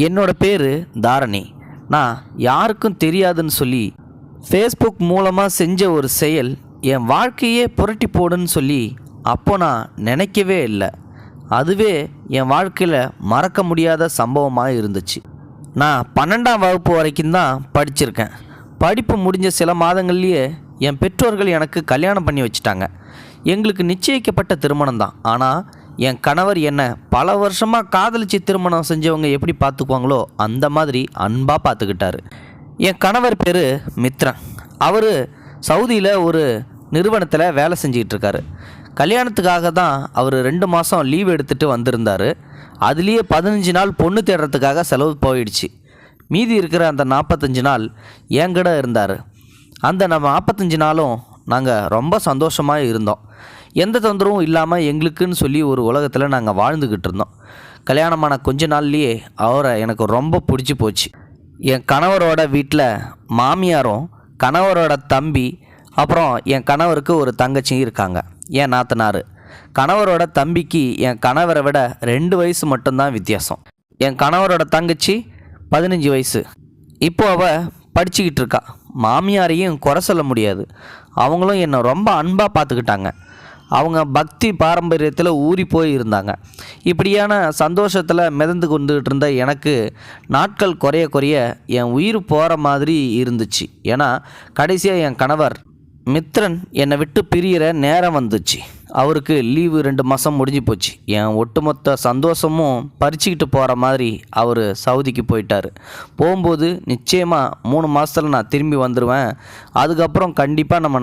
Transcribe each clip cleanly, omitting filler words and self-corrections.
என்னோட பேர் தாரணி. நான் யாருக்கும் தெரியாதுன்னு சொல்லி ஃபேஸ்புக் மூலமாக செஞ்ச ஒரு செயல் என் வாழ்க்கையே புரட்டி போடுன்னு சொல்லி அப்போ நான் நினைக்கவே இல்லை. அதுவே என் வாழ்க்கையில் மறக்க முடியாத சம்பவமாக இருந்துச்சு. நான் 12ஆம் வகுப்பு வரைக்கும் தான் படிச்சிருக்கேன். படிப்பு முடிஞ்ச சில மாதங்கள்லேயே என் பெற்றோர்கள் எனக்கு கல்யாணம் பண்ணி வச்சுட்டாங்க. எங்களுக்கு நிச்சயிக்கப்பட்ட திருமணம் தான். ஆனால் என் கணவர் என்னை பல வருஷமாக காதலிச்சு திருமணம் செஞ்சவங்க எப்படி பார்த்துக்குவாங்களோ அந்த மாதிரி அன்பாக பார்த்துக்கிட்டாரு. என் கணவர் பேர் மித்ரன். அவர் சவுதியில் ஒரு நிறுவனத்தில் வேலை செஞ்சிகிட்ருக்காரு. கல்யாணத்துக்காக தான் அவர் 2 மாதம் லீவ் எடுத்துகிட்டு வந்திருந்தார். அதுலேயே 15 நாள் பொண்ணு தேடுறதுக்காக செலவு போயிடுச்சு. மீதி இருக்கிற அந்த 45 நாள் என்கிட்ட இருந்தார். அந்த 45 நாளும் நாங்கள் ரொம்ப சந்தோஷமாக இருந்தோம். எந்த தொந்தரவும் இல்லாமல் எங்களுக்குன்னு சொல்லி ஒரு உலகத்தில் நாங்கள் வாழ்ந்துக்கிட்டு இருந்தோம். கல்யாணமான கொஞ்ச நாள்லேயே அவரை எனக்கு ரொம்ப பிடிச்சி போச்சு. என் கணவரோட வீட்டில் மாமியாரும் கணவரோட தம்பி அப்புறம் என் கணவருக்கு ஒரு தங்கச்சியும் இருக்காங்க, என் நாத்தனார். கணவரோட தம்பிக்கு என் கணவரை விட 2 வயசு மட்டும்தான் வித்தியாசம். என் கணவரோட தங்கச்சி 15 வயசு. இப்போது அவள் படிச்சுக்கிட்டு இருக்கா. மாமியாரையும் குறை சொல்ல முடியாது. அவங்களும் என்னை ரொம்ப அன்பாக பார்த்துக்கிட்டாங்க. அவங்க பக்தி பாரம்பரியத்தில் ஊறி போய் இருந்தாங்க. இப்படியான சந்தோஷத்தில் மிதந்து கொண்டுகிட்டு இருந்த எனக்கு நாட்கள் குறைய குறைய என் உயிர் போகிற மாதிரி இருந்துச்சு. ஏன்னா கடைசியாக என் கணவர் மித்ரன் என்னை விட்டு பிரிகிற நேரம் வந்துச்சு. அவருக்கு லீவு 2 மாதம் முடிஞ்சு போச்சு. என் ஒட்டுமொத்த சந்தோஷமும் பறிச்சுக்கிட்டு போகிற மாதிரி அவர் சவுதிக்கு போயிட்டார். போகும்போது நிச்சயமாக 3 மாதத்தில் நான் திரும்பி வந்துடுவேன். அதுக்கப்புறம் கண்டிப்பாக நம்ம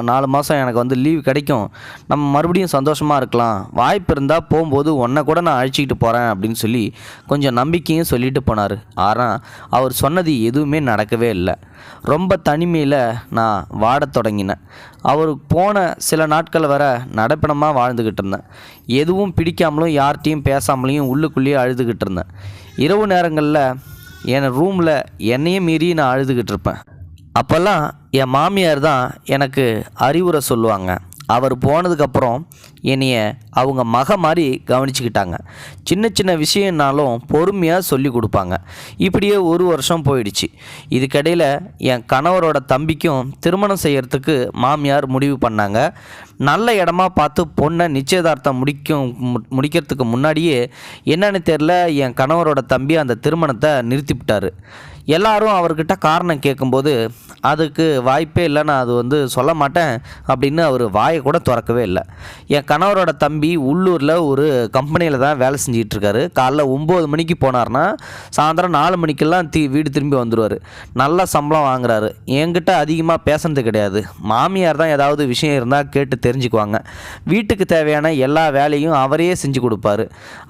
4 மாதம் எனக்கு வந்து லீவு கிடைக்கும். நம்ம மறுபடியும் சந்தோஷமாக இருக்கலாம். வாய்ப்பு இருந்தால் போகும்போது உன்னை கூட நான் அழைச்சிக்கிட்டு போகிறேன் அப்படின்னு சொல்லி கொஞ்சம் நம்பிக்கையும் சொல்லிட்டு போனார். ஆனால் அவர் சொன்னது எதுவுமே நடக்கவே இல்லை. ரொம்ப தனிமையில் நான் வாடத் தொடங்கினேன். அவர் போன சில நாட்கள் வர நடப்பிடமாக வாழ்ந்துக்கிட்டு இருந்தேன். எதுவும் பிடிக்காமலும் யார்கிட்டையும் பேசாமலையும் உள்ளுக்குள்ளேயே அழுதுகிட்டு இருந்தேன். இரவு நேரங்களில் என் ரூமில் என்னையே மீறி நான் அழுதுகிட்டு இருப்பேன். அப்போல்லாம் என் மாமியார் தான் எனக்கு அறிவுரை சொல்லுவாங்க. அவர் போனதுக்கப்புறம் என்னைய அவங்க மக மாதிரி கவனிச்சுக்கிட்டாங்க. சின்ன சின்ன விஷயம்னாலும் பொறுமையாக சொல்லி கொடுப்பாங்க. இப்படியே 1 வருஷம் போயிடுச்சு. இதுக்கிடையில் என் கணவரோட தம்பிக்கும் திருமணம் செய்கிறதுக்கு மாமியார் முடிவு பண்ணாங்க. நல்ல இடமா பார்த்து பொண்ணை நிச்சயதார்த்தம் முடிக்கிறதுக்கு முன்னாடியே என்னன்னு தெரில என் கணவரோட தம்பி அந்த திருமணத்தை நிறுத்திவிட்டார். எல்லாரும் அவர்கிட்ட காரணம் கேட்கும்போது அதுக்கு வாய்ப்பே இல்லை, நான் அது வந்து சொல்ல மாட்டேன் அப்படின்னு அவர் வாயை கூட திறக்கவே இல்லை. என் கணவரோட தம்பி உள்ளூரில் ஒரு கம்பெனியில் தான் வேலை செஞ்சிகிட்ருக்காரு. காலைல 9 மணிக்கு போனார்னா சாயந்தரம் 4 மணிக்கெல்லாம் வீடு திரும்பி வந்துடுவார். நல்ல சம்பளம் வாங்குறாரு. என்கிட்ட அதிகமாக பேசுறது கிடையாது. மாமியார் தான் ஏதாவது விஷயம் இருந்தால் கேட்டு தெரிஞ்சுக்குவாங்க. வீட்டுக்கு தேவையான எல்லா வேலையும் அவரையே செஞ்சு கொடுப்பாரு.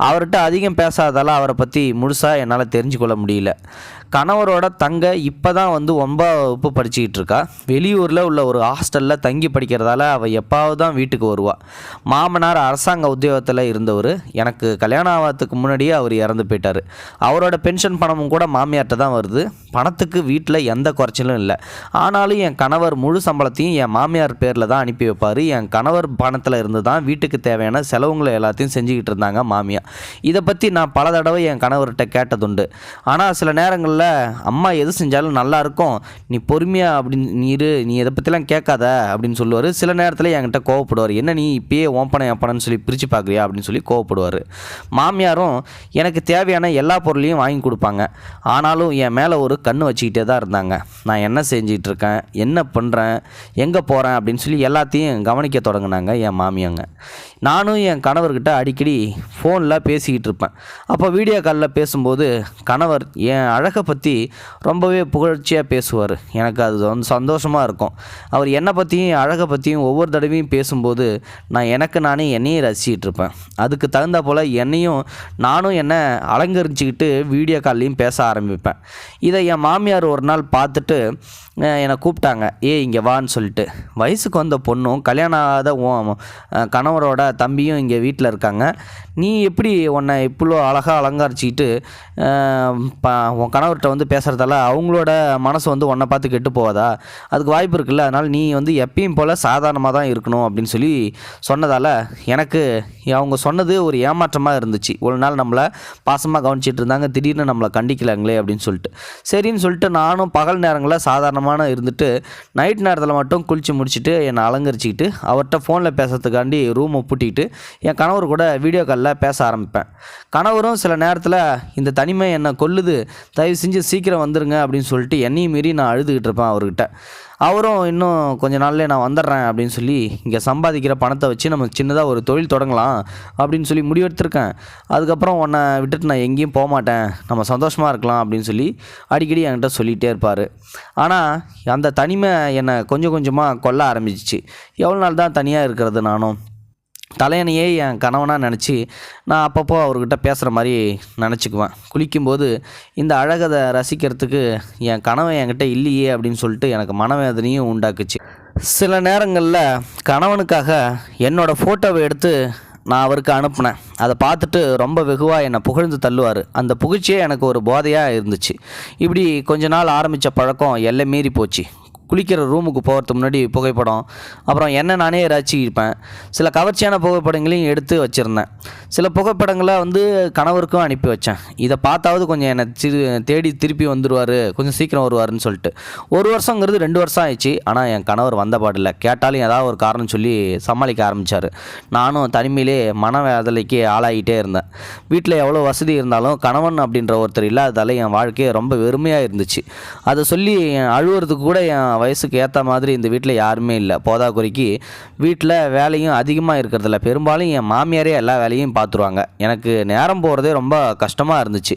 அவர்கிட்ட அதிகம் பேசாதால அவரை பற்றி முழுசாக என்னால் தெரிஞ்சுக்கொள்ள முடியல. கணவரோட தங்க இப்போ தான் வந்து 9ஆம் வகுப்பு படிச்சுக்கிட்டு இருக்கா. வெளியூரில் உள்ள ஒரு ஹாஸ்டலில் தங்கி படிக்கிறதால அவள் எப்பாவது தான் வீட்டுக்கு வருவாள். மாமனார் அரசாங்க உத்தியோகத்தில் இருந்தவர். எனக்கு கல்யாணம் ஆகிறதுக்கு முன்னாடியே அவர் இறந்து போயிட்டார். அவரோட பென்ஷன் பணமும் கூட மாமியார்கிட்ட தான் வருது. பணத்துக்கு வீட்டில் எந்த குறைச்சலும் இல்லை. ஆனாலும் என் கணவர் முழு சம்பளத்தையும் என் மாமியார் பேரில் தான் அனுப்பி வைப்பார். என் கணவர் பணத்தில் இருந்து தான் வீட்டுக்கு தேவையான செலவுங்களை எல்லாத்தையும் செஞ்சுக்கிட்டு இருந்தாங்க மாமியார். இதை பற்றி நான் பல தடவை என் கணவர்கிட்ட கேட்டதுண்டு. ஆனால் சில நேரங்களில் அம்மா எது செஞ்சாலும் நல்லா இருக்கும், நீ பொறுமையா அப்படின்னு நீ இதை பற்றிலாம் கேட்காத அப்படின்னு சொல்லுவார். சில நேரத்தில் என்கிட்ட கோவப்படுவார். என்ன நீ இப்பயே ஓப்பனன்னு சொல்லி பிரித்து பார்க்குறியா அப்படின்னு சொல்லி கோவப்படுவார். மாமியாரும் எனக்கு தேவையான எல்லா பொருளையும் வாங்கி கொடுப்பாங்க. ஆனாலும் என் மேலே ஒரு கண்ணு வச்சுக்கிட்டே தான் இருந்தாங்க. நான் என்ன செஞ்சிகிட்டு இருக்கேன், என்ன பண்ணுறேன், எங்கே போகிறேன் அப்படின்னு சொல்லி எல்லாத்தையும் கவனிக்க தொடங்கினாங்க என் மாமியாங்க. நானும் என் கணவர்கிட்ட அடிக்கடி ஃபோனில் பேசிக்கிட்டு இருப்பேன். அப்போ வீடியோ காலில் பேசும்போது கணவர் என் அழகை பற்றி ரொம்பவே புகழ்ச்சியாக பேசுவார். எனக்கு அது வந்து சந்தோஷமாக இருக்கும். அவர் என்னை பற்றியும் அழகை பற்றியும் ஒவ்வொரு தடவையும் பேசும்போது நான் எனக்கு நானே என்னையும் ரசிச்சிக்கிட்டு இருப்பேன். அதுக்கு தகுந்த போல் நானும் என்னை அலங்கரிச்சுக்கிட்டு வீடியோ கால்லையும் பேச ஆரம்பிப்பேன். இதை என் மாமியார் ஒரு நாள் பார்த்துட்டு என்னை கூப்பிட்டாங்க. இங்கே வான்னு சொல்லிட்டு. வயசுக்கு வந்த பொண்ணும் கல்யாணம் ஆகாத கணவரோட தம்பியும் இங்கே வீட்டில் இருக்காங்க. நீ எப்படி உன்னை இவ்வளோ அழகாக அலங்கரிச்சிக்கிட்டு உன் கணவர்கிட்ட வந்து பேசுகிறதால அவங்களோட மனசு வந்து உன்னை பார்த்து கெட்டு போவாதா? அதுக்கு வாய்ப்பு இருக்குல்ல. அதனால் நீ வந்து எப்பயும் போல் சாதாரணமாக தான் இருக்கணும் அப்படின்னு சொல்லி சொன்னதால் எனக்கு அவங்க சொன்னது ஒரு ஏமாற்றமாக இருந்துச்சு. ஒரு நாள் நம்மளை பாசமாக கவனிச்சிட்டு இருந்தாங்க, திடீர்னு நம்மளை கண்டிக்கலாங்களே அப்படின்னு சொல்லிட்டு, சரின்னு சொல்லிட்டு நானும் பகல் நேரங்களில் சாதாரணமான இருந்துட்டு நைட் நேரத்தில் மட்டும் குளித்து முடிச்சுட்டு என்னை அலங்கரிச்சிக்கிட்டு அவர்கிட்ட ஃபோனில் பேசுறதுக்காண்டி ரூமை பூட்டிக்கிட்டு என் கணவர் கூட வீடியோ காலில் பேச ஆரம்பிப்பேன். கணவரும் சில நேரத்தில் இந்த தனிமை என்னை கொல்லுது, தயவு செஞ்சு சீக்கிரம் வந்துடுங்க அப்படின்னு சொல்லிட்டு என்னையும் மீறி நான் அழுதுகிட்டு இருப்பேன் அவர்கிட்ட. அவரும் இன்னும் கொஞ்ச நாள்லேயே நான் வந்துடுறேன் அப்படின்னு சொல்லி இங்கே சம்பாதிக்கிற பணத்தை வச்சு நம்ம சின்னதாக ஒரு தொழில் தொடங்கலாம் அப்படின்னு சொல்லி முடிவெடுத்திருக்கேன். அதுக்கப்புறம் உன்னை விட்டுட்டு நான் எங்கேயும் போக மாட்டேன், நம்ம சந்தோஷமாக இருக்கலாம் அப்படின்னு சொல்லி அடிக்கடி என்கிட்ட சொல்லிகிட்டே இருப்பார். ஆனால் அந்த தனிமை என்னை கொஞ்சம் கொஞ்சமாக கொல்ல ஆரம்பிச்சிச்சு. எவ்வளோ நாள் தான் தனியாக இருக்கிறது? நானும் தலையணையே என் கணவனாக நினச்சி நான் அப்பப்போ அவர்கிட்ட பேசுகிற மாதிரி நினச்சிக்குவேன். குளிக்கும்போது இந்த அழகதை ரசிக்கிறதுக்கு என் கணவன் என்கிட்ட இல்லையே அப்படின்னு சொல்லிட்டு எனக்கு மனவேதனையும் உண்டாக்குச்சு. சில நேரங்களில் கணவனுக்காக என்னோடய ஃபோட்டோவை எடுத்து நான் அவருக்கு அனுப்புனேன். அதை பார்த்துட்டு ரொம்ப வெகுவாக என்னை புகழ்ந்து தள்ளுவார். அந்த புகழ்ச்சியே எனக்கு ஒரு போதையாக இருந்துச்சு. இப்படி கொஞ்ச நாள் ஆரம்பித்த பழக்கம் எல்லை மீறி போச்சு. குளிக்கிற ரூமுக்கு போகிறதுக்கு முன்னாடி புகைப்படம், அப்புறம் என்ன நானே ரசிப்பேன். சில கவர்ச்சியான புகைப்படங்களையும் எடுத்து வச்சுருந்தேன். சில புகைப்படங்களை வந்து கணவருக்கும் அனுப்பி வச்சேன். இதை பார்த்தாவது கொஞ்சம் என்னை தேடி திருப்பி வந்துடுவார், கொஞ்சம் சீக்கிரம் வருவார்னு சொல்லிட்டு. 1 வருஷங்கிறது 2 வருஷம் ஆயிடுச்சு. ஆனால் என் கணவர் வந்த பாடில்லை. கேட்டாலும் ஏதாவது ஒரு காரணம் சொல்லி சமாளிக்க ஆரம்பித்தார். நானும் தனிமையிலே மனவேதனைக்கு ஆளாகிட்டே இருந்தேன். வீட்டில் எவ்வளோ வசதி இருந்தாலும் கணவன் அப்படின்ற ஒருத்தர் இல்லாததால் என் வாழ்க்கையை ரொம்ப வெறுமையாக இருந்துச்சு. அதை சொல்லி அழுவுறதுக்கு கூட என் வயசுக்கு ஏற்ற மாதிரி இந்த வீட்டில் யாருமே இல்லை. போதாக்குறைக்கு வீட்டில் வேலையும் அதிகமாக இருக்கிறதில்ல. பெரும்பாலும் என் மாமியாரே எல்லா வேலையும் பார்த்துருவாங்க. எனக்கு நேரம் போகிறதே ரொம்ப கஷ்டமாக இருந்துச்சு.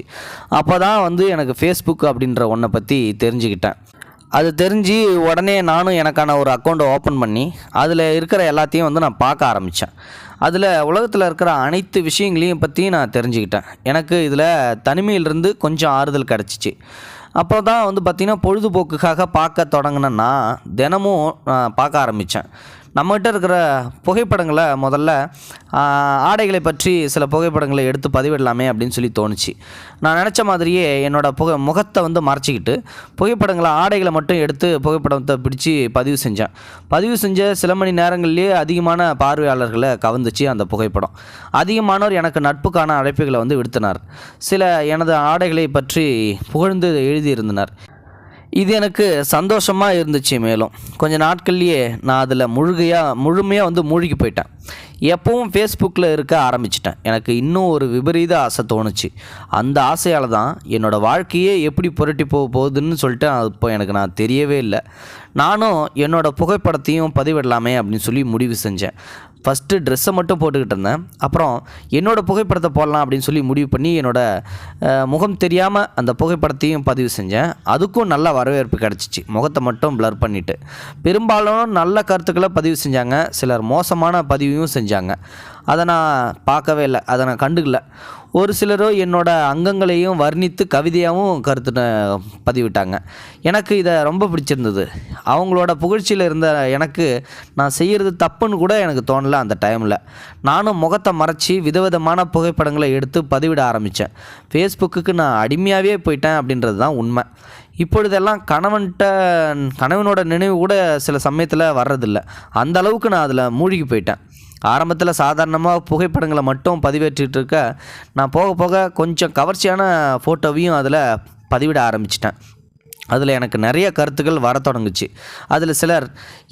அப்போ தான் வந்து எனக்கு ஃபேஸ்புக் அப்படின்ற ஒன்றை பற்றி தெரிஞ்சுக்கிட்டேன். அது தெரிஞ்சு உடனே நானும் எனக்கான ஒரு அக்கௌண்ட்டை ஓப்பன் பண்ணி அதில் இருக்கிற எல்லாத்தையும் வந்து நான் பார்க்க ஆரம்பித்தேன். அதில் உலகத்தில் இருக்கிற அனைத்து விஷயங்களையும் பற்றி நான் தெரிஞ்சுக்கிட்டேன். எனக்கு இதில் தனிமையிலிருந்து கொஞ்சம் ஆறுதல் கிடச்சிச்சு. அப்போ தான் வந்து பார்த்திங்கன்னா பொழுதுபோக்குக்காக பார்க்க தொடங்கினேன்னா தினமும் பார்க்க ஆரம்பித்தேன். நம்மகிட்ட இருக்கிற புகைப்படங்களை முதல்ல ஆடைகளை பற்றி சில புகைப்படங்களை எடுத்து பதிவிடலாமே அப்படின்னு சொல்லி தோணுச்சு. நான் நினச்ச மாதிரியே என்னோடய முகத்தை வந்து மறைச்சிக்கிட்டு புகைப்படங்களை ஆடைகளை மட்டும் எடுத்து புகைப்படத்தை பிடிச்சி பதிவு செஞ்ச சில மணி நேரங்கள்லேயே அதிகமான பார்வையாளர்களை கவர்ந்துச்சு அந்த புகைப்படம். அதிகமானோர் எனக்கு நட்புக்கான அழைப்புகளை வந்து விடுத்தினார். சில எனது ஆடைகளை பற்றி புகழ்ந்து எழுதியிருந்தனர். இது எனக்கு சந்தோஷமாக இருந்துச்சு. மேலும் கொஞ்ச நாட்கள்லேயே நான் அதில் முழுமையாக வந்து மூழ்கி போயிட்டேன். எப்பவும் ஃபேஸ்புக்கில் இருக்க ஆரம்பிச்சிட்டேன். எனக்கு இன்னும் ஒரு விபரீத ஆசை தோணுச்சு. அந்த ஆசையால் தான் என்னோடய வாழ்க்கையே எப்படி புரட்டி போகுதுன்னு சொல்லிட்டு இப்போ எனக்கு நான் தெரியவே இல்லை. நானும் என்னோடய புகைப்படத்தையும் பதிவிடலாமே அப்படின்னு சொல்லி முடிவு செஞ்சேன். ஃபஸ்ட்டு ட்ரெஸ்ஸை மட்டும் போட்டுக்கிட்டு இருந்தேன். அப்புறம் என்னோடய புகைப்படத்தை போடலாம் அப்படின்னு சொல்லி முடிவு பண்ணி என்னோடய முகம் தெரியாமல் அந்த புகைப்படத்தையும் பதிவு செஞ்சேன். அதுக்கும் நல்ல வரவேற்பு கிடச்சிச்சு. முகத்தை மட்டும் ப்ளர் பண்ணிவிட்டு பெரும்பாலும் நல்ல கருத்துக்களை பதிவு செஞ்சாங்க. சிலர் மோசமான பதிவையும் செஞ்சாங்க. அதை நான் பார்க்கவே இல்லை, அதை நான் கண்டுக்கல. ஒரு சிலரோ என்னோடய அங்கங்களையும் வர்ணித்து கவிதையாகவும் பதிவிட்டாங்க. எனக்கு இதை ரொம்ப பிடிச்சிருந்தது. அவங்களோட புகழ்ச்சியில் இருந்த எனக்கு நான் செய்கிறது தப்புன்னு கூட எனக்கு தோணலை அந்த டைமில். நானும் முகத்தை மறைச்சி விதவிதமான புகைப்படங்களை எடுத்து பதிவிட ஆரம்பித்தேன். ஃபேஸ்புக்கு நான் அடிமையாகவே போயிட்டேன் அப்படின்றது தான் உண்மை. இப்பொழுதெல்லாம் கணவனோட நினைவு கூட சில சமயத்தில் வர்றதில்லை. அந்த அளவுக்கு நான் அதில் மூழ்கி போயிட்டேன். ஆரம்பத்தில் சாதாரணமாக புகைப்படங்களை மட்டும் பதிவேற்றிட்டு இருக்க நான் போக போக கொஞ்சம் கவர்ச்சியான ஃபோட்டோவையும் அதில் பதிவிட ஆரம்பிச்சிட்டேன். அதில் எனக்கு நிறைய கருத்துக்கள் வர தொடங்குச்சு. அதில் சிலர்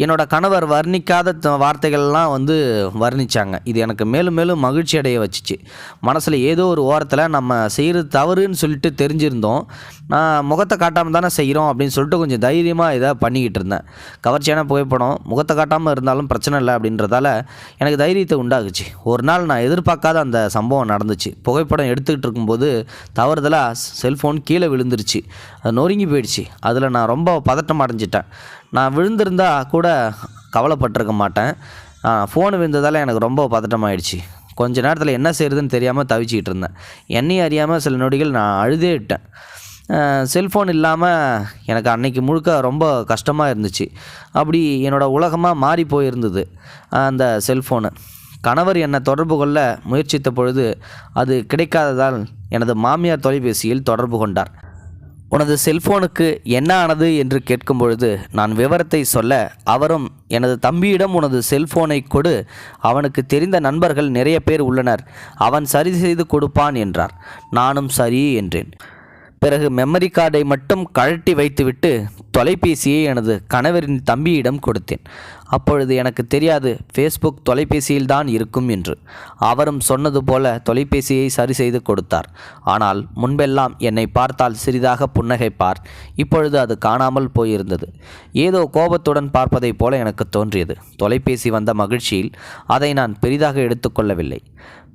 என்னோடய கணவர் வர்ணிக்காத வார்த்தைகள்லாம் வந்து வர்ணித்தாங்க. இது எனக்கு மேலும் மேலும் மகிழ்ச்சி அடைய வச்சிச்சு. மனசில் ஏதோ ஒரு ஓரத்தில் நம்ம செய்கிறது தவறுன்னு சொல்லிட்டு தெரிஞ்சிருந்தோம். நான் முகத்தை காட்டாமல் தானே செய்கிறோம் அப்படின்னு சொல்லிட்டு கொஞ்சம் தைரியமாக இதை பண்ணிக்கிட்டு இருந்தேன். கவர்ச்சியான புகைப்படம் முகத்தை காட்டாமல் இருந்தாலும் பிரச்சனை இல்லை அப்படின்றதால எனக்கு தைரியத்தை உண்டாகுச்சு. ஒரு நாள் நான் எதிர்பார்க்காத அந்த சம்பவம் நடந்துச்சு. புகைப்படம் எடுத்துக்கிட்டு இருக்கும்போது தவறுதலாக செல்ஃபோன் கீழே விழுந்துருச்சு. அது நொறுங்கி போயிடுச்சு. அதில் நான் ரொம்ப பதட்டம் அடைஞ்சிட்டேன். நான் விழுந்திருந்தா கூட கவலைப்பட்டிருக்க மாட்டேன். ஃபோன் விழுந்ததால் எனக்கு ரொம்ப பதட்டமாயிடுச்சு. கொஞ்ச நேரத்தில் என்ன செய்கிறதுன்னு தெரியாமல் தவிச்சிக்கிட்டு இருந்தேன். என்னையும் அறியாமல் சில நொடிகள் நான் அழுதே விட்டேன். செல்ஃபோன் இல்லாமல் எனக்கு அன்னைக்கு முழுக்க ரொம்ப கஷ்டமாக இருந்துச்சு. அப்படி என்னோடய உலகமாக மாறி போயிருந்தது அந்த செல்ஃபோனு. கணவர் என்னை தொடர்பு கொள்ள முயற்சித்த பொழுது அது கிடைக்காததால் எனது மாமியார் தொலைபேசியில் தொடர்பு கொண்டார். உனது செல்போனுக்கு என்ன ஆனது என்று கேட்கும் பொழுது நான் விவரத்தை சொல்ல, அவரும் எனது தம்பியிடம் உனது செல்போனை கொடு, அவனுக்கு தெரிந்த நண்பர்கள் நிறைய பேர் உள்ளனர், அவன் சரி செய்து கொடுப்பான் என்றார். நானும் சரி என்றேன். பிறகு மெமரி கார்டை மட்டும் கழட்டி வைத்துவிட்டு தொலைபேசியை எனது கணவரின் தம்பியிடம் கொடுத்தேன். அப்பொழுது எனக்கு தெரியாது ஃபேஸ்புக் தொலைபேசியில்தான் இருக்கும் என்று. அவரும் சொன்னது போல தொலைபேசியை சரி செய்து கொடுத்தார். ஆனால் முன்பெல்லாம் என்னை பார்த்தால் சிறிதாக புன்னகைப்பார். இப்பொழுது அது காணாமல் போயிருந்தது. ஏதோ கோபத்துடன் பார்ப்பதைப் போல எனக்கு தோன்றியது. தொலைபேசி வந்த மகிழ்ச்சியில் அதை நான் பெரிதாக எடுத்துக்கொள்ளவில்லை.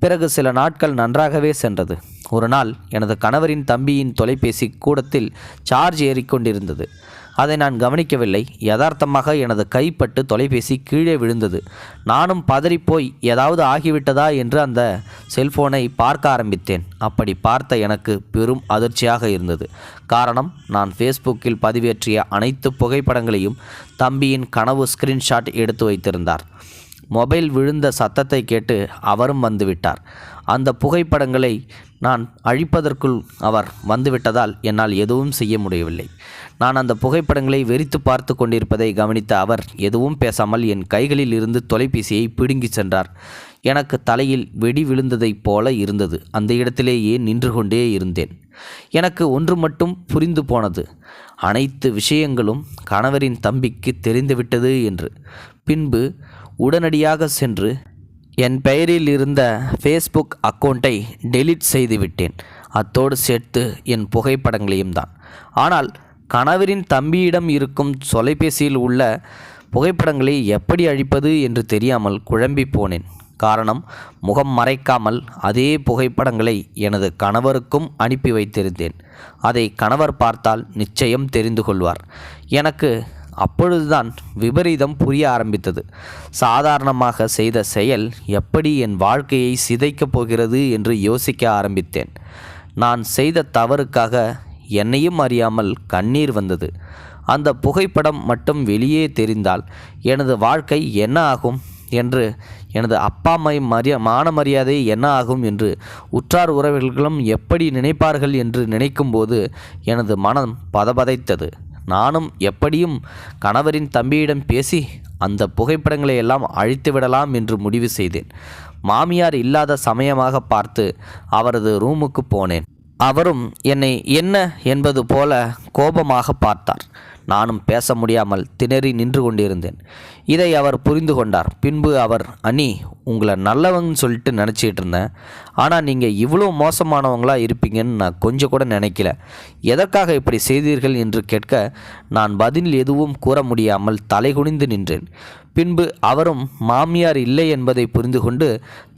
பிறகு சில நாட்கள் நன்றாகவே சென்றது. ஒரு நாள் எனது கணவரின் தம்பியின் தொலைபேசி கூடத்தில் சார்ஜ் ஏறிக்கொண்டிருந்தது. அதை நான் கவனிக்கவில்லை. யதார்த்தமாக எனது கைப்பட்டு தொலைபேசி கீழே விழுந்தது. நானும் பதறிப்போய் ஏதாவது ஆகிவிட்டதா என்று அந்த செல்போனை பார்க்க ஆரம்பித்தேன். அப்படி பார்த்த எனக்கு பெரும் அதிர்ச்சியாக இருந்தது. காரணம், நான் ஃபேஸ்புக்கில் பதிவேற்றிய அனைத்து புகைப்படங்களையும் தம்பியின் கனவு ஸ்கிரீன்ஷாட் எடுத்து வைத்திருந்தார். மொபைல் விழுந்த சத்தத்தை கேட்டு அவரும் வந்துவிட்டார். அந்த புகைப்படங்களை நான் அழிப்பதற்குள் அவர் வந்துவிட்டதால் என்னால் எதுவும் செய்ய முடியவில்லை. நான் அந்த புகைப்படங்களை வெறித்து பார்த்து கொண்டிருப்பதை கவனித்த அவர் எதுவும் பேசாமல் என் கைகளில் இருந்து தொலைபேசியை பிடுங்கி சென்றார். எனக்கு தலையில் வெடி விழுந்ததைப் போல இருந்தது. அந்த இடத்திலேயே நின்று கொண்டே இருந்தேன். எனக்கு ஒன்று மட்டும் புரிந்து போனது. அனைத்து விஷயங்களும் கணவரின் தம்பிக்கு தெரிந்துவிட்டது என்று. பின்பு உடனடியாக சென்று என் பெயரில் இருந்த ஃபேஸ்புக் அக்கௌண்ட்டை டெலீட் செய்துவிட்டேன். அத்தோடு சேர்த்து என் புகைப்படங்களையும் தான். ஆனால் கணவரின் தம்பியிடம் இருக்கும் தொலைபேசியில் உள்ள புகைப்படங்களை எப்படி அழிப்பது என்று தெரியாமல் குழம்பி போனேன். காரணம், முகம் மறைக்காமல் அதே புகைப்படங்களை எனது கணவருக்கும் அனுப்பி வைத்திருந்தேன். அதை கணவர் பார்த்தால் நிச்சயம் தெரிந்து கொள்வார். எனக்கு அப்பொழுதுதான் விபரீதம் புரிய ஆரம்பித்தது. சாதாரணமாக செய்த செயல் எப்படி என் வாழ்க்கையை சிதைக்கப் போகிறது என்று யோசிக்க ஆரம்பித்தேன். நான் செய்த தவறுக்காக என்னையும் அறியாமல் கண்ணீர் வந்தது. அந்த புகைப்படம் மட்டும் வெளியே தெரிந்தால் எனது வாழ்க்கை என்ன ஆகும் என்று, எனது அப்பா அம்மா மான மரியாதை என்ன ஆகும் என்று, உற்றார் உறவினர்களும் எப்படி நினைப்பார்கள் என்று நினைக்கும்போது எனது மனம் பதபதைத்தது. நானும் எப்படியும் கணவரின் தம்பியிடம் பேசி அந்த புகைப்படங்களை எல்லாம் அழித்து விடலாம் என்று முடிவு செய்தேன். மாமியார் இல்லாத சமயமாக பார்த்து அவரது ரூமுக்கு போனேன். அவரும் என்னை என்ன என்பது போல கோபமாக பார்த்தார். நானும் பேச முடியாமல் திணறி நின்று கொண்டிருந்தேன். இதை அவர் புரிந்து கொண்டார். பின்பு அவர், அண்ணி, உங்களை நல்லவங்கன்னு சொல்லிட்டு நினச்சிட்டு இருந்தேன். ஆனால் நீங்கள் இவ்வளோ மோசமானவங்களாக இருப்பீங்கன்னு நான் கொஞ்சம் கூட நினைக்கல. எதற்காக இப்படி செய்தீர்கள் என்று கேட்க நான் பதில் எதுவும் கூற முடியாமல் தலைகுனிந்து நின்றேன். பின்பு அவரும் மாமியார் இல்லை என்பதை புரிந்து கொண்டு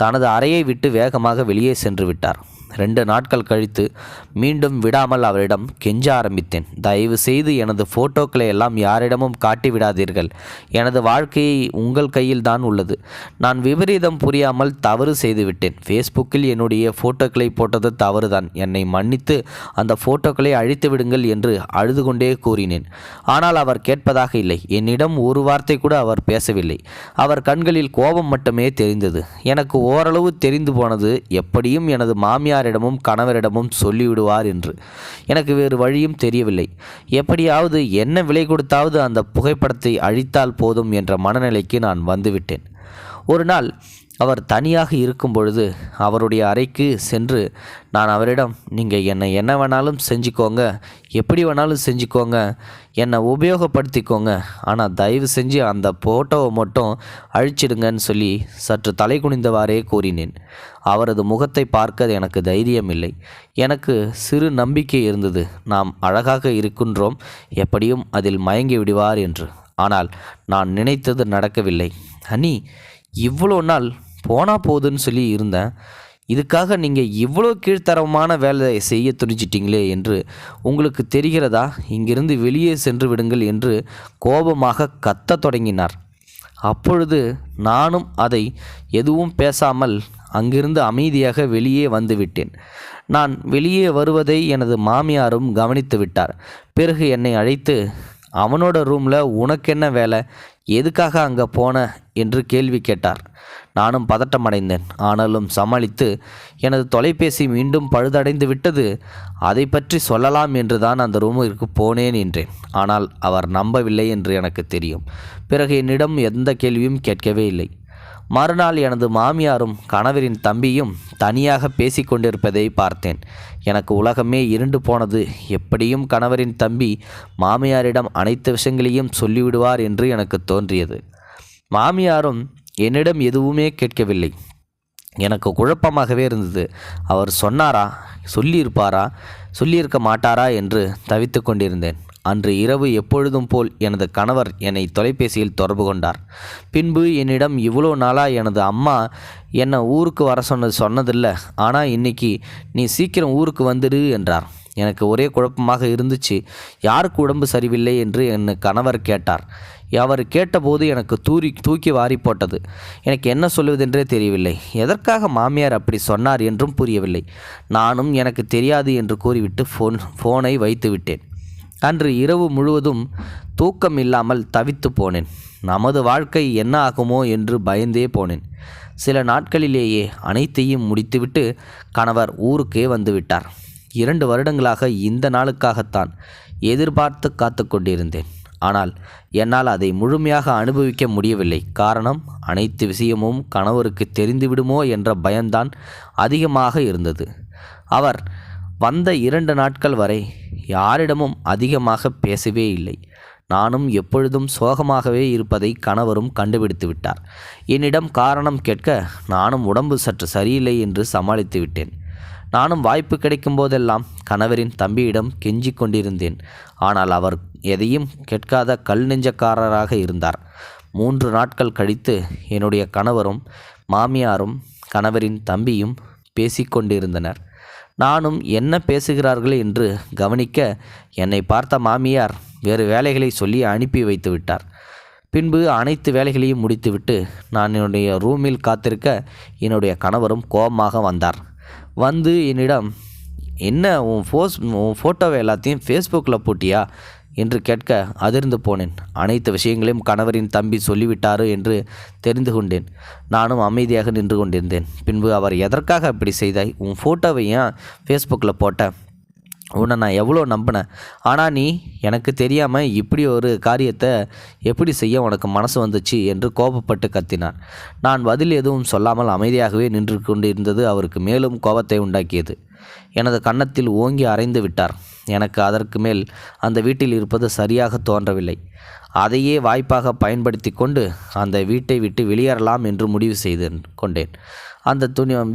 தனது அறையை விட்டு வேகமாக வெளியே சென்று விட்டார். 2 நாட்கள் கழித்து மீண்டும் விடாமல் அவரிடம் கெஞ்ச ஆரம்பித்தேன். தயவு செய்து எனது ஃபோட்டோக்களை எல்லாம் யாரிடமும் காட்டிவிடாதீர்கள். எனது வாழ்க்கையை உங்கள் கையில் தான் உள்ளது. நான் விபரீதம் புரியாமல் தவறு செய்துவிட்டேன். ஃபேஸ்புக்கில் என்னுடைய ஃபோட்டோக்களை போட்டது தவறுதான். என்னை மன்னித்து அந்த ஃபோட்டோக்களை அழித்து விடுங்கள் என்று அழுது கொண்டே கூறினேன். ஆனால் அவர் கேட்பதாக இல்லை. என்னிடம் ஒரு வார்த்தை கூட அவர் பேசவில்லை. அவர் கண்களில் கோபம் மட்டுமே தெரிந்தது. எனக்கு ஓரளவு தெரிந்து போனது, எப்படியும் எனது மாமியாரிடமும் கணவரிடமும் சொல்லிவிடுவார் என்று. எனக்கு வேறு வழியும் தெரியவில்லை. எப்படியாவது என்ன விலை கொடுத்தாவது அந்த புகைப்படத்தை அழித்தால் போதும் என்ற மனநிலைக்கு நான் வந்துவிட்டேன். ஒரு நாள் அவர் தனியாக இருக்கும் பொழுது அவருடைய அறைக்கு சென்று நான் அவரிடம், நீங்கள் என்னை என்ன வேணாலும் செஞ்சுக்கோங்க, எப்படி வேணாலும் செஞ்சுக்கோங்க, என்னை உபயோகப்படுத்திக்கோங்க, ஆனால் தயவு செஞ்சு அந்த ஃபோட்டோவை மட்டும் அழிச்சிடுங்கன்னு சொல்லி சற்று தலை குனிந்தவாறே கூறினேன். அவரது முகத்தை பார்க்க எனக்கு தைரியம் இல்லை. எனக்கு சிறு நம்பிக்கை இருந்தது, நாம் அழகாக இருக்கின்றோம், எப்படியும் அதில் மயங்கி விடுவார் என்று. ஆனால் நான் நினைத்தது நடக்கவில்லை. அண்ணி, இவ்வளோ நாள் போனா போகுதுன்னு சொல்லி இருந்தேன், இதுக்காக நீங்கள் இவ்வளோ கீழ்த்தரமான வேலையை செய்ய துணிச்சிட்டிங்களே என்று உங்களுக்கு தெரிகிறதா? இங்கிருந்து வெளியே சென்று விடுங்கள் என்று கோபமாக கத்தத் தொடங்கினார். அப்பொழுது நானும் அதை எதுவும் பேசாமல் அங்கிருந்து அமைதியாக வெளியே வந்துவிட்டேன். நான் வெளியே வருவதை எனது மாமியாரும் கவனித்து விட்டார். பிறகு என்னை அழைத்து, அவனோட ரூமில் உனக்கென்ன வேலை? எதுக்காக அங்கே போன என்று கேள்வி கேட்டார். நானும் பதட்டமடைந்தேன். ஆனாலும் சமாளித்து, எனது தொலைபேசி மீண்டும் பழுதடைந்து விட்டது, அதை பற்றி சொல்லலாம் என்று தான் அந்த ரூமிற்கு போனேன் என்றேன். ஆனால் அவர் நம்பவில்லை என்று எனக்கு தெரியும். பிறகு என்னிடம் எந்த கேள்வியும் கேட்கவே இல்லை. மறுநாள் எனது மாமியாரும் கணவரின் தம்பியும் தனியாக பேசிக்கொண்டிருப்பதை பார்த்தேன். எனக்கு உலகமே இருண்டு போனது. எப்படியும் கணவரின் தம்பி மாமியாரிடம் அனைத்து விஷயங்களையும் சொல்லிவிடுவார் என்று எனக்கு தோன்றியது. மாமியாரும் என்னிடம் எதுவுமே கேட்கவில்லை. எனக்கு குழப்பமாகவே இருந்தது. அவர் சொன்னாரா, சொல்லியிருக்க மாட்டாரா என்று தவித்து கொண்டிருந்தேன். அன்று இரவு எப்பொழுதும் போல் எனது கணவர் என்னை தொலைபேசியில் தொடர்பு கொண்டார். பின்பு என்னிடம், இவ்வளோ நாளாக எனது அம்மா என்னை ஊருக்கு வர சொன்னதில்லை, ஆனால் இன்னைக்கு நீ சீக்கிரம் ஊருக்கு வந்துடு என்றார். எனக்கு ஒரே குழப்பமாக இருந்துச்சு. யாருக்கு உடம்பு சரியில்லை என்று என் கணவர் கேட்டார். அவர் கேட்டபோது எனக்கு தூக்கி வாரி போட்டது. எனக்கு என்ன சொல்வதென்றே தெரியவில்லை. எதற்காக மாமியார் அப்படி சொன்னார் என்றும் புரியவில்லை. நானும் எனக்கு தெரியாது என்று கூறிவிட்டு ஃபோனை வைத்து விட்டேன். அன்று இரவு முழுவதும் தூக்கம் இல்லாமல் தவித்து போனேன். நமது வாழ்க்கை என்ன ஆகுமோ என்று பயந்தே போனேன். சில நாட்களிலேயே அனைத்தையும் முடித்துவிட்டு கணவர் ஊருக்கே வந்துவிட்டார். 2 வருடங்களாக இந்த நாளுக்காகத்தான் எதிர்பார்த்து காத்து கொண்டிருந்தேன். ஆனால் என்னால் அதை முழுமையாக அனுபவிக்க முடியவில்லை. காரணம், அனைத்து விஷயமும் கணவருக்கு தெரிந்துவிடுமோ என்ற பயம்தான் அதிகமாக இருந்தது. அவர் வந்த 2 நாட்கள் வரை யாரிடமும் அதிகமாக பேசவே இல்லை. நானும் எப்பொழுதும் சோகமாகவே இருப்பதை கணவரும் கண்டுபிடித்து விட்டார். என்னிடம் காரணம் கேட்க நானும் உடம்பு சற்று சரியில்லை என்று சமாளித்து விட்டேன். நானும் வாய்ப்பு கிடைக்கும் போதெல்லாம் கணவரின் தம்பியிடம் கெஞ்சிக் கொண்டிருந்தேன். ஆனால் அவர் எதையும் கேட்காத கல் நெஞ்சக்காரராக இருந்தார். 3 நாட்கள் கழித்து என்னுடைய கணவரும் மாமியாரும் கணவரின் தம்பியும் பேசிக்கொண்டிருந்தனர். நானும் என்ன பேசுகிறார்கள் என்று கவனிக்க என்னை பார்த்த மாமியார் வேறு வேலைகளை சொல்லி அனுப்பி வைத்து விட்டார். பின்பு அனைத்து வேலைகளையும் முடித்துவிட்டு நான் என்னுடைய ரூமில் காத்திருக்க என்னுடைய கணவரும் கோபமாக வந்தார். வந்து என்னிடம், என்ன உன் ஃபோட்டோவை எல்லாத்தையும் ஃபேஸ்புக்கில் போட்டியா என்று கேட்க அதிர்ந்து போனேன். அனைத்து விஷயங்களையும் கணவரின் தம்பி சொல்லிவிட்டாரு என்று தெரிந்து கொண்டேன். நானும் அமைதியாக நின்று கொண்டிருந்தேன். பின்பு அவர், எதற்காக அப்படி செய்தாய்? உன் ஃபோட்டோவை ஏன் ஃபேஸ்புக்கில் போட்ட? உன்னை நான் எவ்வளோ நம்பினேன், ஆனால் நீ எனக்கு தெரியாமல் இப்படி ஒரு காரியத்தை எப்படி செய்ய உனக்கு மனசு வந்துச்சு என்று கோபப்பட்டு கத்தினார். நான் பதில் எதுவும் சொல்லாமல் அமைதியாகவே நின்று கொண்டிருந்தது அவருக்கு மேலும் கோபத்தை உண்டாக்கியது. எனது கன்னத்தில் ஓங்கி அறைந்து விட்டார். எனக்கு அதற்கு மேல் அந்த வீட்டில் இருப்பது சரியாக தோன்றவில்லை. அதையே வாய்ப்பாக பயன்படுத்தி கொண்டு அந்த வீட்டை விட்டு வெளியேறலாம் என்று முடிவு செய்து கொண்டேன். அந்த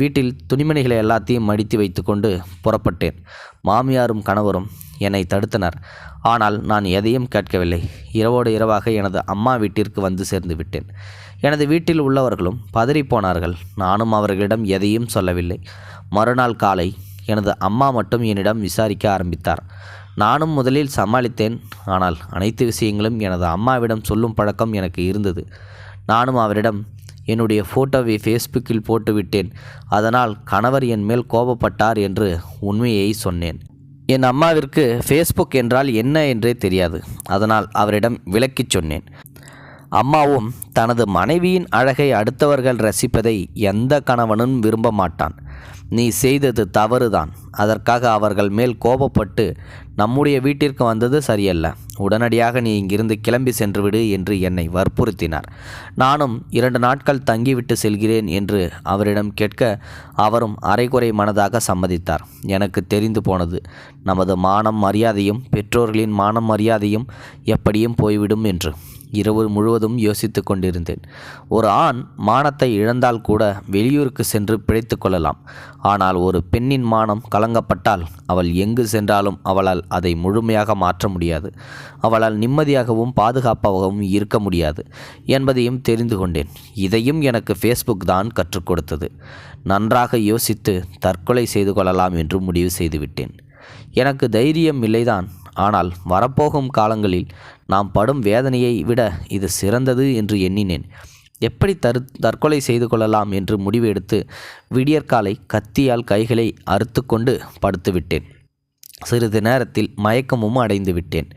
வீட்டில் துணிமணிகளை எல்லாத்தையும் மடித்து வைத்து கொண்டு புறப்பட்டேன். மாமியாரும் கணவரும் என்னை தடுத்தனர். ஆனால் நான் எதையும் கேட்கவில்லை. இரவோடு இரவாக எனது அம்மா வீட்டிற்கு வந்து சேர்ந்து விட்டேன். எனது வீட்டில் உள்ளவர்களும் பதறிப்போனார்கள். நானும் அவர்களிடம் எதையும் சொல்லவில்லை. மறுநாள் காலை எனது அம்மா மட்டும் என்னிடம் விசாரிக்க ஆரம்பித்தார். நானும் முதலில் சமாளித்தேன். ஆனால் அனைத்து விஷயங்களும் எனது அம்மாவிடம் சொல்லும் பழக்கம் எனக்கு இருந்தது. நானும் அவரிடம் என்னுடைய ஃபோட்டோவை ஃபேஸ்புக்கில் போட்டுவிட்டேன், அதனால் கணவர் என் மேல் கோபப்பட்டார் என்று உண்மையை சொன்னேன். என் அம்மாவிற்கு ஃபேஸ்புக் என்றால் என்ன என்றே தெரியாது. அதனால் அவரிடம் விளக்கிச் சொன்னேன். அம்மாவும் தனது மனைவியின் அழகை அடுத்தவர்கள் ரசிப்பதை எந்த கணவனும் விரும்ப மாட்டான். நீ செய்தது தவறுதான். அதற்காக அவர்கள் மேல் கோபப்பட்டு நம்முடைய வீட்டிற்கு வந்தது சரியல்ல. உடனடியாக நீ இங்கிருந்து கிளம்பி சென்றுவிடு என்று என்னை வற்புறுத்தினார். நானும் 2 நாட்கள் தங்கிவிட்டு செல்கிறேன் என்று அவரிடம் கேட்க அவரும் அரைகுறை மனதாக சம்மதித்தார். எனக்கு தெரிந்து போனது, நமது மானம் மரியாதையும் பெற்றோர்களின் மானம் மரியாதையும் எப்படியும் போய்விடும் என்று. இரவு முழுவதும் யோசித்து கொண்டிருந்தேன். ஒரு ஆண் மானத்தை இழந்தால் கூட வெளியூருக்கு சென்று பிழைத்து கொள்ளலாம். ஆனால் ஒரு பெண்ணின் மானம் கலங்கப்பட்டால் அவள் எங்கு சென்றாலும் அவளால் அதை முழுமையாக மாற்ற முடியாது. அவளால் நிம்மதியாகவும் பாதுகாப்பாகவும் இருக்க முடியாது என்பதையும் தெரிந்து கொண்டேன். இதையும் எனக்கு ஃபேஸ்புக் தான் கற்றுக் கொடுத்தது. நன்றாக யோசித்து தற்கொலை செய்து கொள்ளலாம் என்று முடிவு செய்துவிட்டேன். எனக்கு தைரியம் இல்லைதான். ஆனால் வரப்போகும் காலங்களில் நாம் படும் வேதனையை விட இது சிறந்தது என்று எண்ணினேன். எப்படி தற்கொலை செய்து கொள்ளலாம் என்று முடிவு எடுத்து விடியற்காலை கத்தியால் கைகளை அறுத்து கொண்டு படுத்துவிட்டேன். சிறிது நேரத்தில் மயக்கமும் அடைந்து விட்டேன்.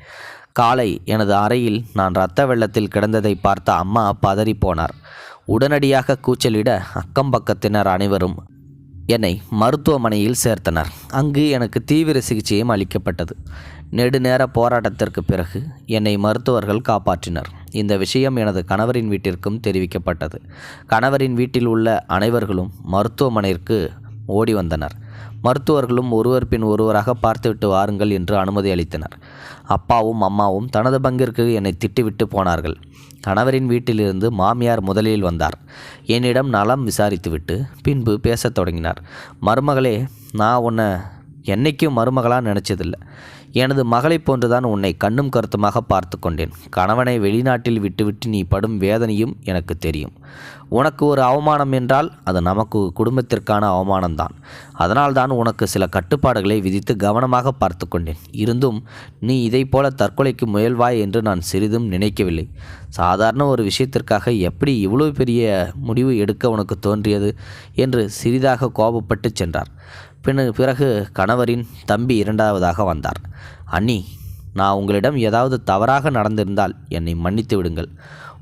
காலை எனது அறையில் நான் இரத்த வெள்ளத்தில் கிடந்ததை பார்த்த அம்மா பதறிப்போனார். உடனடியாக கூச்சலிட அக்கம் பக்கத்தினர் அனைவரும் என்னை மருத்துவமனையில் சேர்த்தனர். அங்கு எனக்கு தீவிர சிகிச்சையும் அளிக்கப்பட்டது. நெடுநேர போராட்டத்திற்கு பிறகு என்னை மருத்துவர்கள் காப்பாற்றினர். இந்த விஷயம் எனது கணவரின் வீட்டிற்கும் தெரிவிக்கப்பட்டது. கணவரின் வீட்டில் உள்ள அனைவர்களும் மருத்துவமனைக்கு ஓடி வந்தனர். மருத்துவர்களும் ஒருவர் பின் ஒருவராக பார்த்துவிட்டு வாருங்கள் என்று அனுமதி அளித்தனர். அப்பாவும் அம்மாவும் தனது பங்கிற்கு என்னை திட்டிவிட்டு போனார்கள். கணவரின் வீட்டிலிருந்து மாமியார் முதலில் வந்தார். என்னிடம் நலம் விசாரித்துவிட்டு பின்பு பேசத் தொடங்கினார். மருமகளே, நான் உன்னை என்னைக்கும் மருமகளாக நினச்சதில்லை. எனது மகளை போன்றுதான் உன்னை கண்ணும் கருத்துமாக பார்த்து கொண்டேன். கணவனை வெளிநாட்டில் விட்டுவிட்டு நீ படும் வேதனையும் எனக்கு தெரியும். உனக்கு ஒரு அவமானம் என்றால் அது நமக்கு குடும்பத்திற்கான அவமானம்தான். அதனால்தான் உனக்கு சில கட்டுப்பாடுகளை விதித்து கவனமாக பார்த்து கொண்டேன். இருந்தும் நீ இதைப்போல தற்கொலைக்கு முயல்வாய் என்று நான் சிறிதும் நினைக்கவில்லை. சாதாரண ஒரு விஷயத்திற்காக எப்படி இவ்வளவு பெரிய முடிவு எடுக்க உனக்கு தோன்றியது என்று சிறிதாக கோபப்பட்டு சென்றார். பிறகு கணவரின் தம்பி இரண்டாவதாக வந்தார். அண்ணி, நான் உங்களிடம் ஏதாவது தவறாக நடந்திருந்தால் என்னை மன்னித்து விடுங்கள்.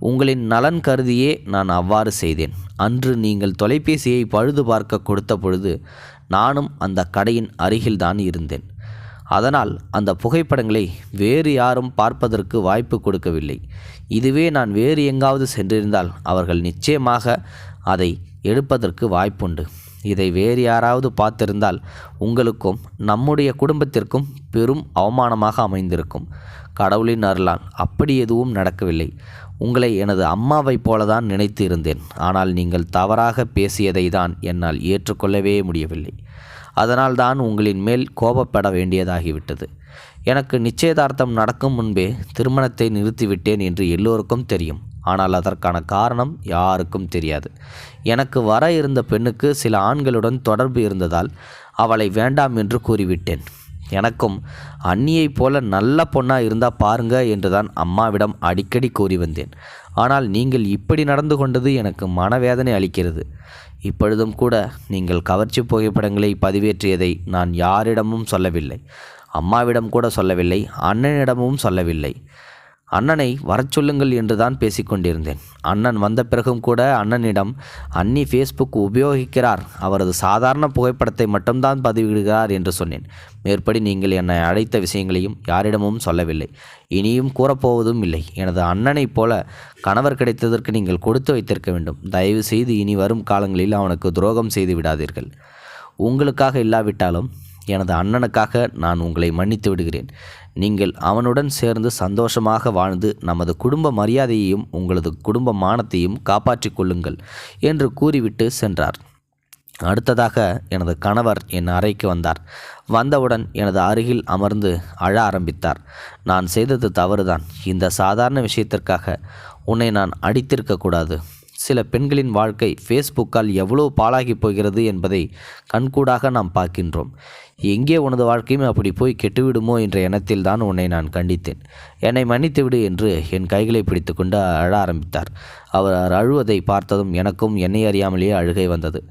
உங்களின் நலன் கருதியே நான் அவ்வாறு செய்தேன். அன்று நீங்கள் தொலைபேசியை பழுது பார்க்க கொடுத்த பொழுது நானும் அந்த கடையின் அருகில்தான் இருந்தேன். அதனால் அந்த புகைப்படங்களை வேறு யாரும் பார்ப்பதற்கு வாய்ப்பு கொடுக்கவில்லை. இதுவே நான் வேறு எங்காவது சென்றிருந்தால் அவர்கள் நிச்சயமாக அதை எடுப்பதற்கு வாய்ப்புண்டு. இதை வேறு யாராவது பார்த்திருந்தால் உங்களுக்கும் நம்முடைய குடும்பத்திற்கும் பெரும் அவமானமாக அமைந்திருக்கும். கடவுளின் அருளால் அப்படி எதுவும் நடக்கவில்லை. உங்களை எனது அம்மாவைப் போலதான் நினைத்து இருந்தேன். ஆனால் நீங்கள் தவறாக பேசியதை தான் என்னால் ஏற்றுக்கொள்ளவே முடியவில்லை. அதனால்தான் உங்களின் மேல் கோபப்பட வேண்டியதாகிவிட்டது. எனக்கு நிச்சயதார்த்தம் நடக்கும் முன்பே திருமணத்தை நிறுத்திவிட்டேன் என்று எல்லோருக்கும் தெரியும். ஆனால் அதற்கான காரணம் யாருக்கும் தெரியாது. எனக்கு வர இருந்த பெண்ணுக்கு சில ஆண்களுடன் தொடர்பு இருந்ததால் அவளை வேண்டாம் என்று கூறிவிட்டேன். எனக்கும் அண்ணியைப் போல நல்ல பொண்ணாக இருந்தால் பாருங்க என்றுதான் அம்மாவிடம் அடிக்கடி கூறி வந்தேன். ஆனால் நீங்கள் இப்படி நடந்து கொண்டது எனக்கு மனவேதனை அளிக்கிறது. இப்பொழுதும் கூட நீங்கள் கவர்ச்சி புகைப்படங்களை பதிவேற்றியதை நான் யாரிடமும் சொல்லவில்லை. அம்மாவிடம் கூட சொல்லவில்லை. அண்ணனிடமும் சொல்லவில்லை. அண்ணனை வரச் சொல்லுங்கள் என்று தான் பேசிக்கொண்டிருந்தேன். அண்ணன் வந்த பிறகும் கூட அண்ணனிடம் அண்ணி ஃபேஸ்புக் உபயோகிக்கிறார், அவரது சாதாரண புகைப்படத்தை மட்டும்தான் பதிவிடுகிறார் என்று சொன்னேன். மேற்படி நீங்கள் என்னை அழைத்த விஷயங்களையும் யாரிடமும் சொல்லவில்லை. இனியும் கூறப்போவதும் இல்லை. எனது அண்ணனைப் போல கணவர் கிடைத்ததற்கு நீங்கள் கொடுத்து வைத்திருக்க வேண்டும். தயவு செய்து இனி வரும் காலங்களில் அவனுக்கு துரோகம் செய்து விடாதீர்கள். உங்களுக்காக இல்லாவிட்டாலும் எனது அண்ணனுக்காக நான் உங்களை மன்னித்து விடுகிறேன். நீங்கள் அவனுடன் சேர்ந்து சந்தோஷமாக வாழ்ந்து நமது குடும்ப மரியாதையையும் உங்களது குடும்ப மானத்தையும் காப்பாற்றிக் கொள்ளுங்கள் என்று கூறிவிட்டு சென்றார். அடுத்ததாக எனது கணவர் என் அறைக்கு வந்தார். வந்தவுடன் எனது அருகில் அமர்ந்து அழ ஆரம்பித்தார். நான் செய்தது தவறுதான். இந்த சாதாரண விஷயத்திற்காக உன்னை நான் அடித்திருக்கக்கூடாது. சில பெண்களின் வாழ்க்கை ஃபேஸ்புக்கால் எவ்வளோ பாழாகி போகிறது என்பதை கண்கூடாக நாம் பார்க்கின்றோம். எங்கே உனது வாழ்க்கையும் அப்படி போய் கெட்டுவிடுமோ என்ற எண்ணத்தில் தான் உன்னை நான் கண்டித்தேன். என்னை மன்னித்துவிடு என்று என் கைகளை பிடித்து கொண்டு அழ ஆரம்பித்தார். அவர் அழுவதை பார்த்ததும் எனக்கும் என்னை அறியாமலேயே அழுகை வந்தது.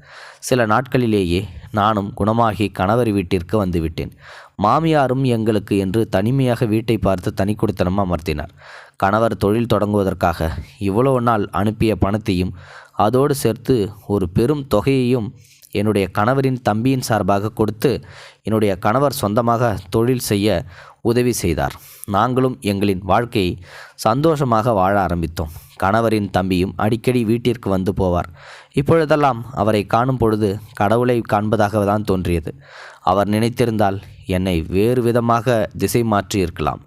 சில நாட்களிலேயே நானும் குணமாகி கணவர் வீட்டிற்கு வந்துவிட்டேன். மாமியாரும் எங்களுக்கு என்று தனிமையாக வீட்டை பார்த்து தனி குடித்தனம் அமர்த்தினார். கணவர் தொழில் தொடங்குவதற்காக இவ்வளவு நாள் அனுப்பிய பணத்தையும் அதோடு சேர்த்து ஒரு பெரும் தொகையையும் என்னுடைய கணவரின் தம்பியின் சார்பாக கொடுத்து என்னுடைய கணவர் சொந்தமாக தொழில் செய்ய உதவி செய்தார். நாங்களும் எங்களின் வாழ்க்கையை சந்தோஷமாக வாழ ஆரம்பித்தோம். கணவரின் தம்பியும் அடிக்கடி வீட்டிற்கு வந்து போவார். இப்பொழுதெல்லாம் அவரை காணும் பொழுது கடவுளை காண்பதாக தான் தோன்றியது. அவர் நினைத்திருந்தால் என்னை வேறு விதமாக திசை மாற்றி இருக்கலாம்.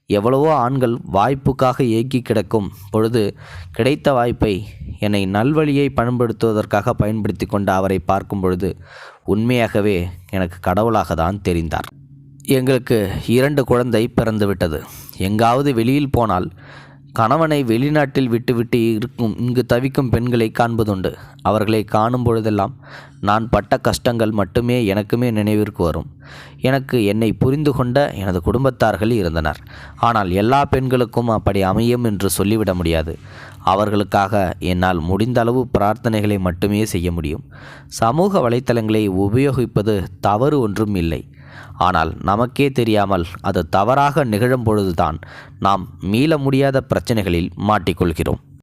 எவ்வளவோ ஆண்கள் வாய்ப்புக்காக ஏங்கி கிடக்கும் பொழுது கிடைத்த வாய்ப்பை என்னை நல்வழியை பயன்படுத்துவதற்காக பயன்படுத்தி கொண்ட அவரை பார்க்கும் பொழுது உண்மையாகவே எனக்கு கடவுளாக தான் தெரிந்தார். எங்களுக்கு 2 குழந்தை பிறந்துவிட்டது. எங்காவது வெளியில் போனால் கணவனை வெளிநாட்டில் விட்டுவிட்டு இங்கு தவிக்கும் பெண்களை காண்பதுண்டு. அவர்களை காணும் பொழுதெல்லாம் நான் பட்ட கஷ்டங்கள் மட்டுமே எனக்குமே நினைவிற்கு வரும். எனக்கு என்னை புரிந்து கொண்ட எனது குடும்பத்தார்கள் இருந்தனர். ஆனால் எல்லா பெண்களுக்கும் அப்படி அமையும் என்று சொல்லிவிட முடியாது. அவர்களுக்காக என்னால் முடிந்த அளவு பிரார்த்தனைகளை மட்டுமே செய்ய முடியும். சமூக வலைத்தளங்களை உபயோகிப்பது தவறு ஒன்றும் இல்லை. ஆனால் நமக்கே தெரியாமல் அது தவறாக நிகழும் பொழுதுதான் நாம் மீள முடியாத பிரச்சனைகளில் மாட்டிக்கொள்கிறோம்.